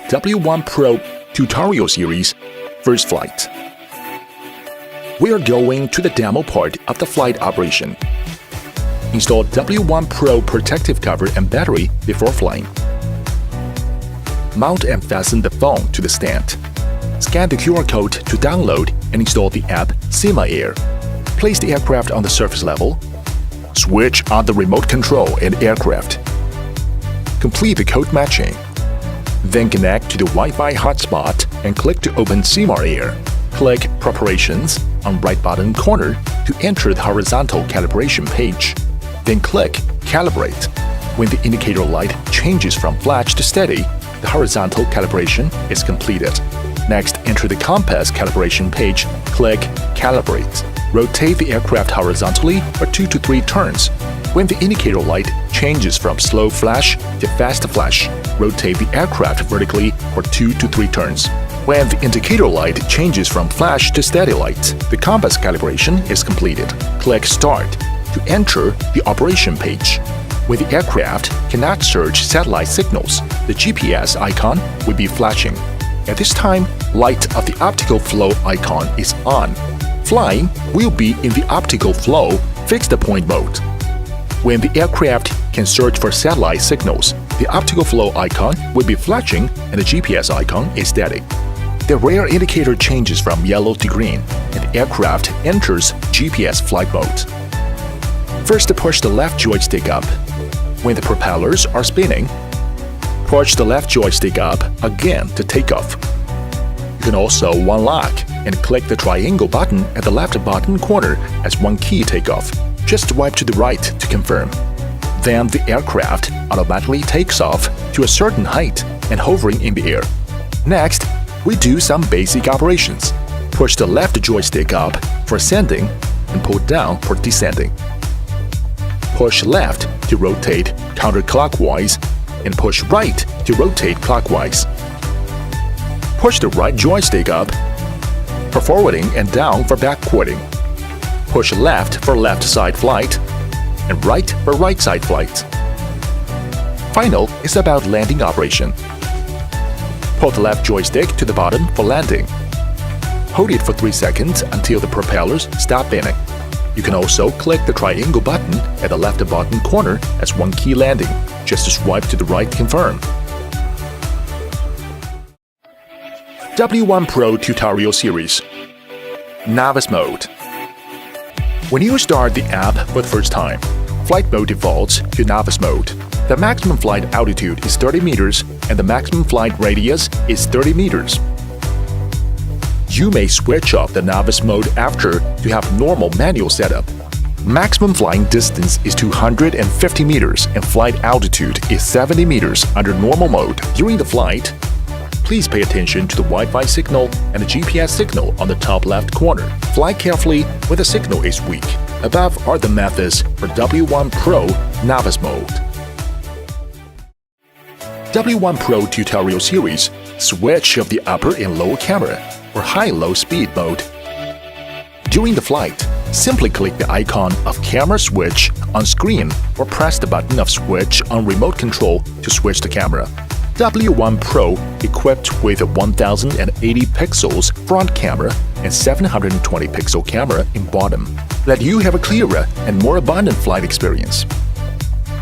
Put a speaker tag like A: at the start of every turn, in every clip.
A: W1 Pro tutorial series, First Flight. We are going to the demo part of the flight operation. Install W1 Pro protective cover and battery before flying. Mount and fasten the phone to the stand. Scan the QR code to download and install the app Syma Air. Place the aircraft on the surface level. Switch on the remote control and aircraft. Complete the code matching. Then connect to the Wi-Fi hotspot and click to open Syma Air. Click Preparations on right bottom corner to enter the horizontal calibration page. Then click Calibrate. When the indicator light changes from flash to steady, the horizontal calibration is completed. Next, enter the compass calibration page. Click Calibrate. Rotate the aircraft horizontally for 2 to 3 turns. When the indicator light changes from slow flash to fast flash, rotate the aircraft vertically for 2 to 3 turns. When the indicator light changes from flash to steady light, the compass calibration is completed. Click Start to enter the operation page. When the aircraft cannot search satellite signals, the GPS icon will be flashing. At this time, light of the optical flow icon is on. Flying will be in the optical flow fixed point mode. When the aircraft can search for satellite signals, the optical flow icon will be flashing and the GPS icon is steady. The rear indicator changes from yellow to green and the aircraft enters GPS flight mode. First, push the left joystick up. When the propellers are spinning, push the left joystick up again to take off. You can also one-lock and click the triangle button at the left bottom corner as one key takeoff. Just swipe to the right to confirm. Then the aircraft automatically takes off to a certain height and hovering in the air. Next, we do some basic operations. Push the left joystick up for ascending and pull down for descending. Push left to rotate counterclockwise and push right to rotate clockwise. Push the right joystick up for forwarding and down for backwarding. Push left for left side flight and right for right side flight. Final is about landing operation. Pull the left joystick to the bottom for landing. Hold it for 3 seconds until the propellers stop spinning. You can also click the triangle button at the left bottom corner as one key landing. Just swipe to the right to confirm. W1 Pro tutorial series. Novice mode. When you start the app for the first time, flight mode defaults to novice mode. The maximum flight altitude is 30 meters and the maximum flight radius is 30 meters. You may switch off the novice mode after to have normal manual setup. Maximum flying distance is 250 meters and flight altitude is 70 meters under normal mode. During the flight, please pay attention to the Wi-Fi signal and the GPS signal on the top left corner. Fly carefully when the signal is weak. Above are the methods for W1 Pro Novice Mode. W1 Pro tutorial series. Switch of the upper and lower camera or high-low speed mode. During the flight, simply click the icon of camera switch on screen or press the button of switch on remote control to switch the camera. W1 Pro equipped with a 1080 pixels front camera and 720 pixel camera in bottom. Let you have a clearer and more abundant flight experience.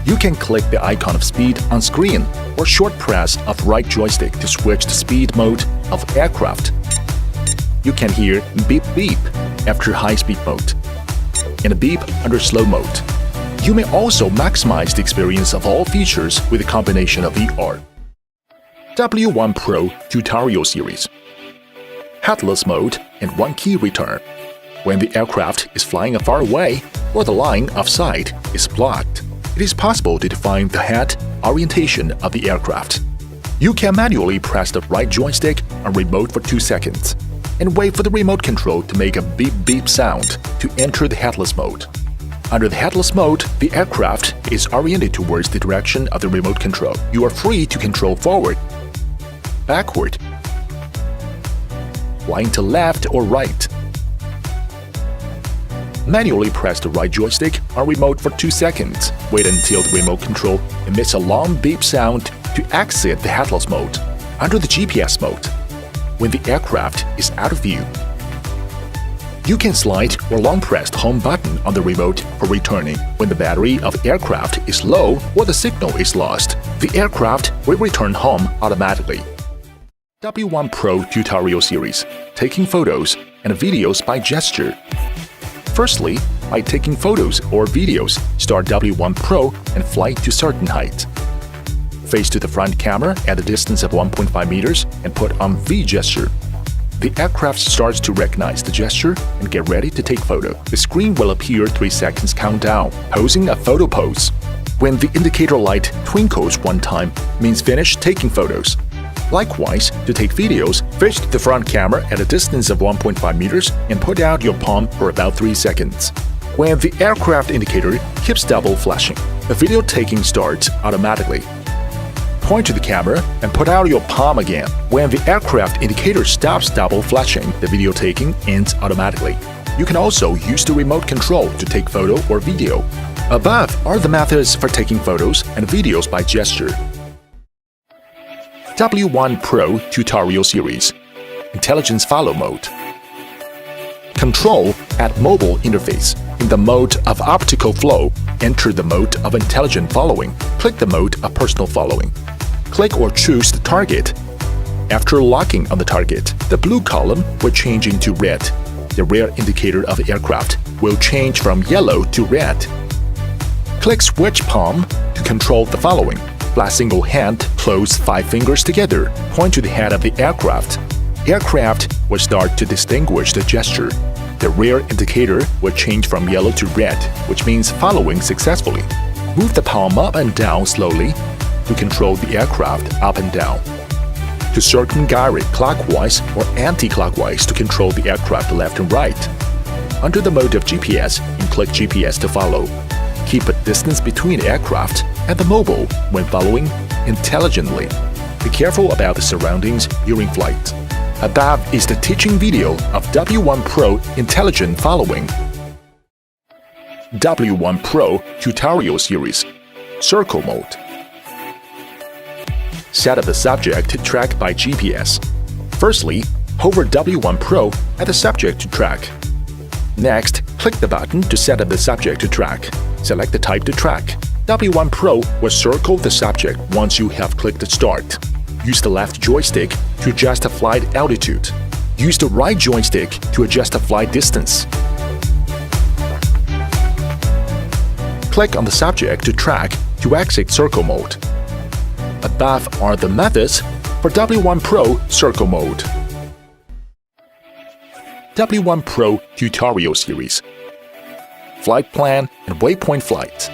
A: You can click the icon of speed on screen or short press of right joystick to switch the speed mode of aircraft. You can hear beep beep after high speed mode and a beep under slow mode. You may also maximize the experience of all features with a combination of VR. W1 Pro tutorial series. Headless mode and one key return. When the aircraft is flying far away or the line of sight is blocked, it is possible to define the head orientation of the aircraft. You can manually press the right joystick on remote for 2 seconds and wait for the remote control to make a beep beep sound to enter the headless mode. Under the headless mode, the aircraft is oriented towards the direction of the remote control. You are free to control forward, backward, flying to left or right. Manually press the right joystick on remote for 2 seconds. Wait until the remote control emits a long beep sound to exit the headless mode. under the GPS mode, when the aircraft is out of view. You can slide or long press the home button on the remote for returning. When the battery of aircraft is low or the signal is lost, the aircraft will return home automatically. W1 Pro Tutorial Series – Taking Photos and Videos by Gesture. Firstly, by taking photos or videos, start W1 Pro and fly to certain height. Face to the front camera at a distance of 1.5 meters and put on V gesture. The aircraft starts to recognize the gesture and get ready to take photo. The screen will appear 3 seconds countdown, posing a photo pose. When the indicator light twinkles one time, means finish taking photos. Likewise, to take videos, face to the front camera at a distance of 1.5 meters and put out your palm for about 3 seconds. When the aircraft indicator keeps double flashing, the video taking starts automatically. Point to the camera and put out your palm again. When the aircraft indicator stops double flashing, the video taking ends automatically. You can also use the remote control to take photo or video. Above are the methods for taking photos and videos by gesture. W1 Pro Tutorial Series – Intelligence Follow Mode. Control at Mobile Interface. In the mode of Optical Flow, enter the mode of Intelligent Following. Click the mode of Personal Following. Click or choose the target. After locking on the target, the blue column will change into red. The rear indicator of the aircraft will change from yellow to red. Click Switch Palm to control the following. Flat single hand, close 5 fingers together. Point to the head of the aircraft. Aircraft will start to distinguish the gesture. The rear indicator will change from yellow to red, which means following successfully. Move the palm up and down slowly to control the aircraft up and down. To circumgyrate clockwise or anti-clockwise to control the aircraft left and right. Under the mode of GPS, and click GPS to follow. Keep a distance between aircraft and the mobile when following intelligently. Be careful about the surroundings during flight. Above is the teaching video of W1 Pro Intelligent Following. W1 Pro Tutorial Series – Circle Mode. Set up the subject to track by GPS. Firstly, hover W1 Pro at the subject to track. Next, click the button to set up the subject to track. Select the type to track. W1 Pro will circle the subject once you have clicked Start. Use the left joystick to adjust the flight altitude. Use the right joystick to adjust the flight distance. Click on the subject to track to exit circle mode. Above are the methods for W1 Pro Circle Mode. W1 Pro Tutorial Series – Flight Plan and Waypoint Flight.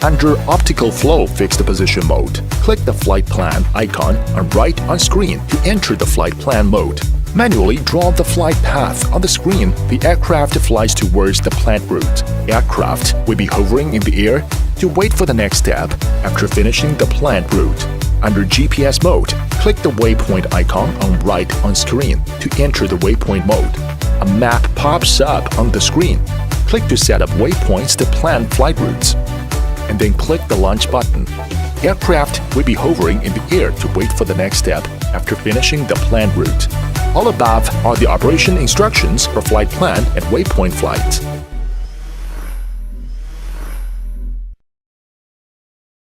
A: Under Optical Flow Fixed Position Mode, click the Flight Plan icon on right on screen to enter the Flight Plan mode. Manually draw the flight path on the screen. The aircraft flies towards the planned route. Aircraft will be hovering in the air to wait for the next step after finishing the planned route. Under GPS mode, click the waypoint icon on right on screen to enter the waypoint mode. A map pops up on the screen. Click to set up waypoints to plan flight routes. And then click the launch button. Aircraft will be hovering in the air to wait for the next step after finishing the planned route. All above are the operation instructions for flight plan and waypoint flight.